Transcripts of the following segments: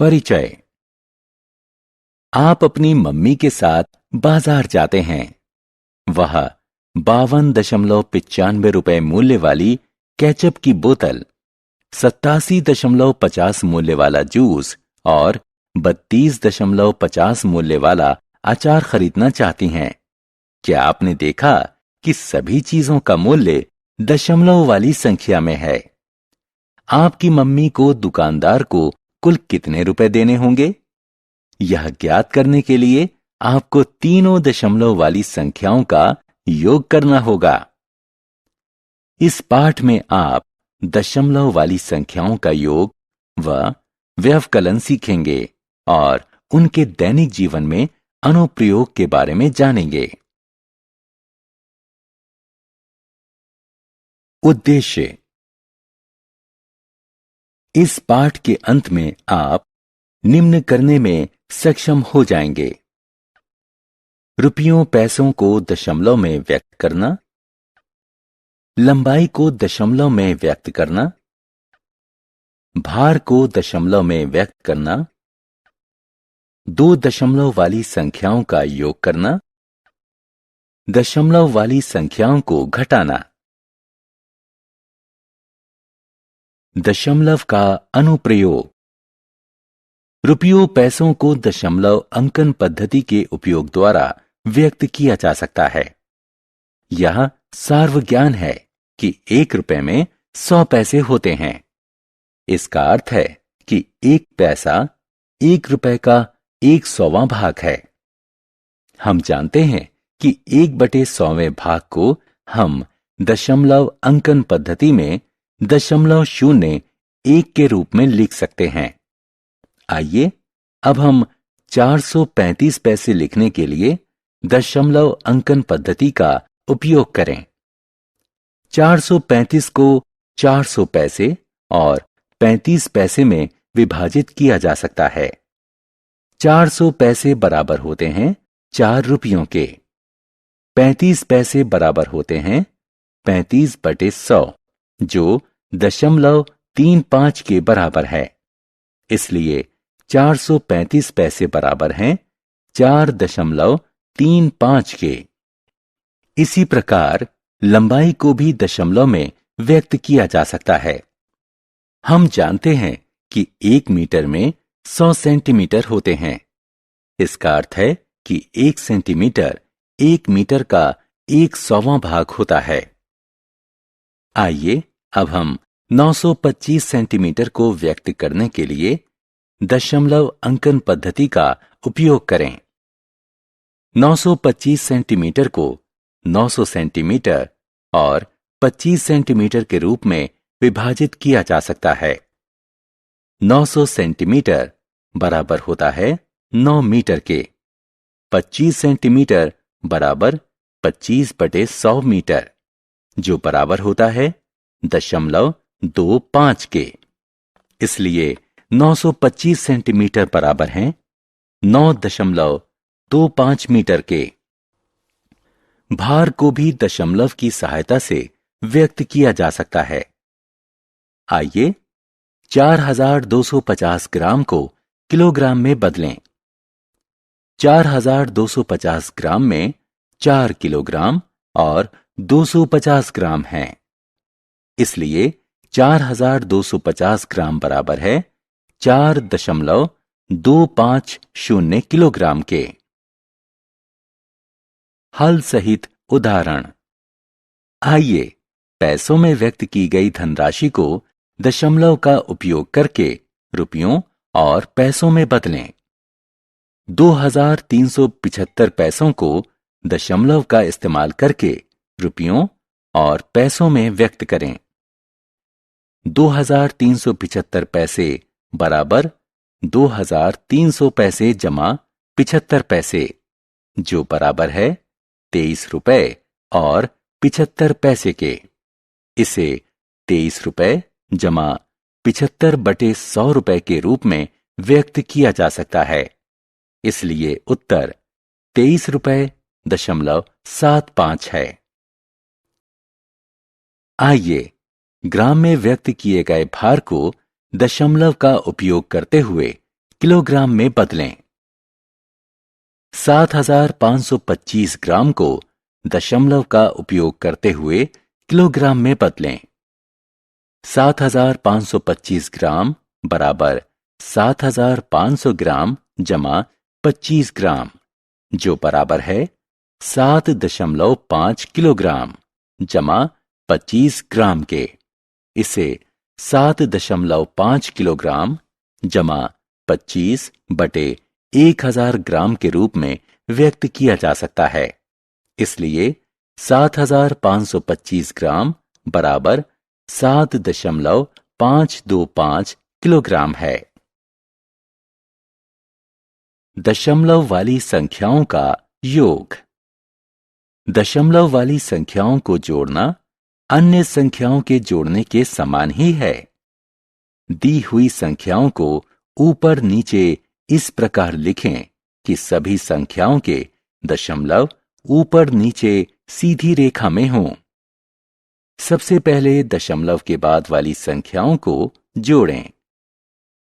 परिचय। आप अपनी मम्मी के साथ बाजार जाते हैं। वह 52.95 मूल्य वाली केचप की बोतल, 87.50 मूल्य वाला जूस और 32.50 मूल्य वाला अचार खरीदना चाहती हैं। क्या आपने देखा कि सभी चीजों का मूल्य दशमलव वाली संख्या में है? आपकी मम्मी को दुकानदार को कुल कितने रुपए देने होंगे? यह ज्ञात करने के लिए आपको तीनों दशमलव वाली संख्याओं का योग करना होगा। इस पाठ में आप दशमलव वाली संख्याओं का योग व व्यवकलन सीखेंगे और उनके दैनिक जीवन में अनुप्रयोग के बारे में जानेंगे। उद्देश्य। इस पाठ के अंत में आप निम्न करने में सक्षम हो जाएंगे: रुपयों पैसों को दशमलव में व्यक्त करना, लंबाई को दशमलव में व्यक्त करना, भार को दशमलव में व्यक्त करना, दो दशमलव वाली संख्याओं का योग करना, दशमलव वाली संख्याओं को घटाना। दशमलव का अनुप्रयोग। रुपयों पैसों को दशमलव अंकन पद्धति के उपयोग द्वारा व्यक्त किया जा सकता है। यह सार्वज्ञान है कि 1 रुपए में 100 पैसे होते हैं। इसका अर्थ है कि 1 पैसा 1 रुपए का 100वां भाग है। हम जानते हैं कि 1/100वें भाग को हम दशमलव अंकन पद्धति में 0.01 के रूप में लिख सकते हैं। आइए अब हम 435 पैसे लिखने के लिए दशमलव अंकन पद्धति का उपयोग करें। 435 को 400 पैसे और 35 पैसे में विभाजित किया जा सकता है। 400 पैसे बराबर होते हैं 4 रुपयों के। 35 पैसे बराबर होते हैं 35/100, जो 0.35 के बराबर है। इसलिए 435 पैसे बराबर हैं 4.35 के। इसी प्रकार लंबाई को भी दशमलव में व्यक्त किया जा सकता है। हम जानते हैं कि 1 मीटर में 100 सेंटीमीटर होते हैं। इसका अर्थ है कि 1 सेंटीमीटर 1 मीटर का 100वां भाग होता है। आइए अब हम 925 सेंटीमीटर को व्यक्त करने के लिए दशमलव अंकन पद्धति का उपयोग करें। 925 सेंटीमीटर को 900 सेंटीमीटर और 25 सेंटीमीटर के रूप में विभाजित किया जा सकता है। 900 सेंटीमीटर बराबर होता है 9 मीटर के। 25 सेंटीमीटर बराबर 25/100 मीटर, जो बराबर होता है 0.25 के। इसलिए 925 सेंटीमीटर बराबर हैं 9.25 मीटर के। भार को भी दशमलव की सहायता से व्यक्त किया जा सकता है। आइए 4250 ग्राम को किलोग्राम में बदलें। 4250 ग्राम में 4 किलोग्राम और 250 ग्राम हैं। इसलिए 4250 ग्राम बराबर है 4.250 किलोग्राम के। हल सहित उदाहरण। आइए पैसों में व्यक्त की गई धनराशि को दशमलव का उपयोग करके रुपयों और पैसों में बदलें। 2375 पैसों को दशमलव का इस्तेमाल करके रुपयों और पैसों में व्यक्त करें। 2375 पैसे बराबर 2300 पैसे जमा 75 पैसे, जो बराबर है 23 रुपए और 75 पैसे के। इसे 23 रुपए जमा 75/100 रुपए के रूप में व्यक्त किया जा सकता है। इसलिए उत्तर 23.75 है। आइए ग्राम में व्यक्त किए गए भार को दशमलव का उपयोग करते हुए किलोग्राम में बदलें। 7525 ग्राम को दशमलव का उपयोग करते हुए किलोग्राम में बदलें। 7525 ग्राम बराबर 7500 ग्राम जमा 25 ग्राम, जो बराबर है 7.5 किलोग्राम जमा 25 ग्राम के। इसे 7.5 किलोग्राम जमा 25 बटे 1000 ग्राम के रूप में व्यक्त किया जा सकता है। इसलिए 7525 ग्राम बराबर 7.525 किलोग्राम है। दशमलव वाली संख्याओं का योग। दशमलव वाली संख्याओं को जोड़ना अन्य संख्याओं के जोड़ने के समान ही है। दी हुई संख्याओं को ऊपर नीचे इस प्रकार लिखें कि सभी संख्याओं के दशमलव ऊपर नीचे सीधी रेखा में हों। सबसे पहले दशमलव के बाद वाली संख्याओं को जोड़ें।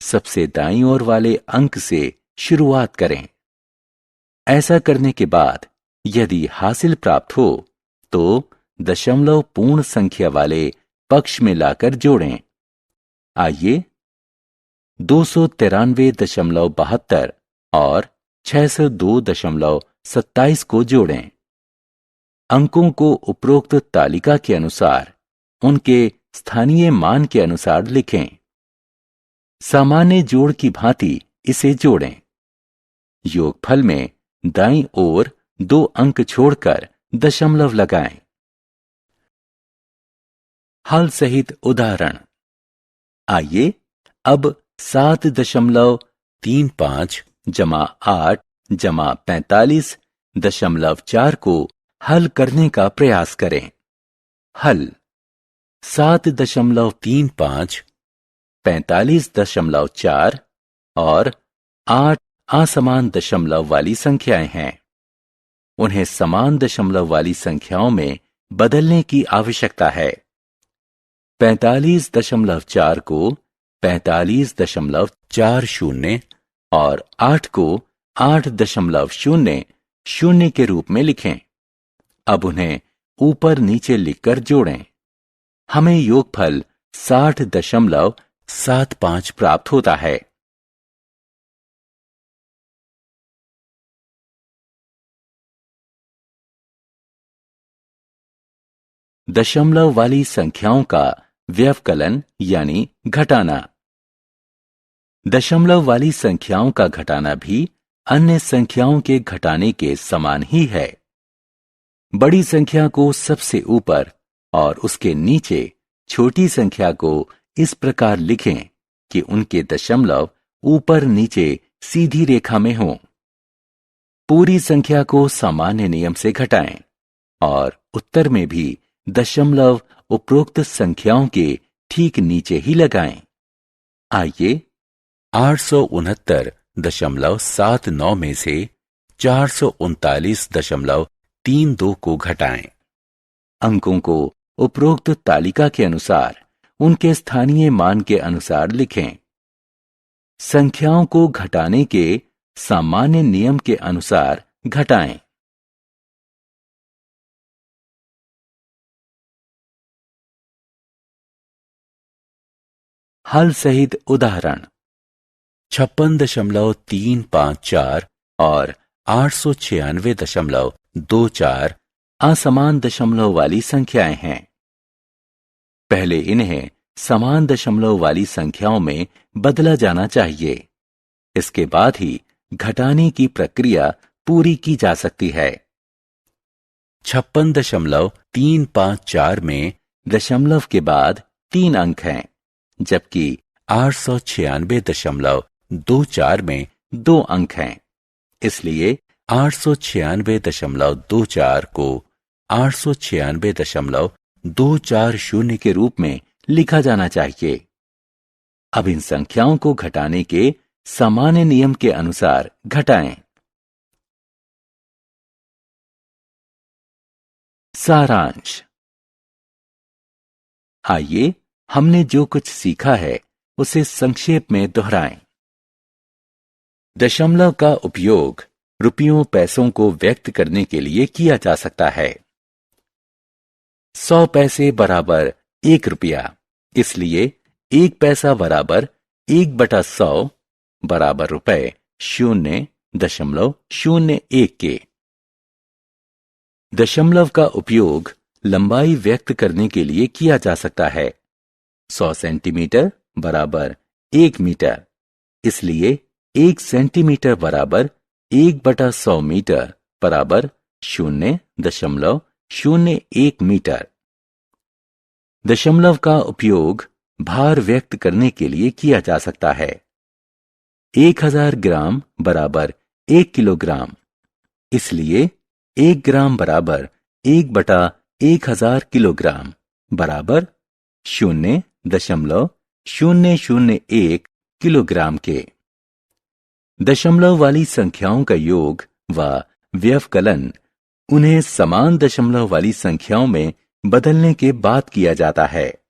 सबसे दाईं ओर वाले अंक से शुरुआत करें। ऐसा करने के बाद यदि हासिल प्राप्त हो तो दशमलव पूर्ण संख्या वाले पक्ष में लाकर जोड़ें। आइए 293.72 और 602.27 को जोड़ें। अंकों को उपरोक्त तालिका के अनुसार उनके स्थानीय मान के अनुसार लिखें। सामान्य जोड़ की भांति इसे जोड़ें। योगफल में दाईं ओर 2 अंक छोड़कर दशमलव लगाएं। हल सहित उदाहरण। आइए अब 7.35 जमा 8 जमा 45.4 को हल करने का प्रयास करें। हल 7.35, 45.4 और 8 असमान दशमलव वाली संख्याएं हैं। उन्हें समान दशमलव वाली संख्याओं में बदलने की आवश्यकता है। 45.4 को 45.40 और 8 को 8.00 के रूप में लिखें। अब उन्हें ऊपर नीचे लिखकर जोड़ें। हमें योगफल 60.75 प्राप्त होता है। दशमलव वाली संख्याओं का व्यवकलन यानी घटाना। दशमलव वाली संख्याओं का घटाना भी अन्य संख्याओं के घटाने के समान ही है। बड़ी संख्या को सबसे ऊपर और उसके नीचे छोटी संख्या को इस प्रकार लिखें कि उनके दशमलव ऊपर नीचे सीधी रेखा में हों। पूरी संख्या को सामान्य नियम से घटाएं और उत्तर में भी दशमलव उपरोक्त संख्याओं के ठीक नीचे ही लगाएं। आइए 869.79 में से 439.32 को घटाएं। अंकों को उपरोक्त तालिका के अनुसार उनके स्थानीय मान के अनुसार लिखें। संख्याओं को घटाने के सामान्य नियम के अनुसार घटाएं। हल सहित उदाहरण। 56.354 और 896.24 असमान दशमलव वाली संख्याएं हैं। पहले इन्हें समान दशमलव वाली संख्याओं में बदला जाना चाहिए। इसके बाद ही घटाने की प्रक्रिया पूरी की जा सकती है। 56.354 में दशमलव के बाद 3 अंक हैं, जबकि 896.24 में 2 अंक हैं। इसलिए 896.24 को 896.240 के रूप में लिखा जाना चाहिए। अब इन संख्याओं को घटाने के सामान्य नियम के अनुसार घटाएं। सारांश। आइए हमने जो कुछ सीखा है उसे संक्षेप में दोहराएं। दशमलव का उपयोग रुपयों पैसों को व्यक्त करने के लिए किया जा सकता है। 100 पैसे बराबर 1 रुपया, इसलिए 1 पैसा बराबर 1/100 बराबर रुपए 0.01 के। दशमलव का उपयोग लंबाई व्यक्त करने के लिए किया जा सकता है। 100 सेंटीमीटर बराबर 1 मीटर, इसलिए 1 सेंटीमीटर बराबर 1/100 मीटर बराबर 0.01 मीटर। दशमलव का उपयोग भार व्यक्त करने के लिए किया जा सकता है। 1000 ग्राम बराबर 1 किलोग्राम, इसलिए 1 ग्राम बराबर 1/1000 किलोग्राम बराबर 0.001 किलोग्राम के। दशमलव वाली संख्याओं का योग व व्यवकलन उन्हें समान दशमलव वाली संख्याओं में बदलने के बाद किया जाता है।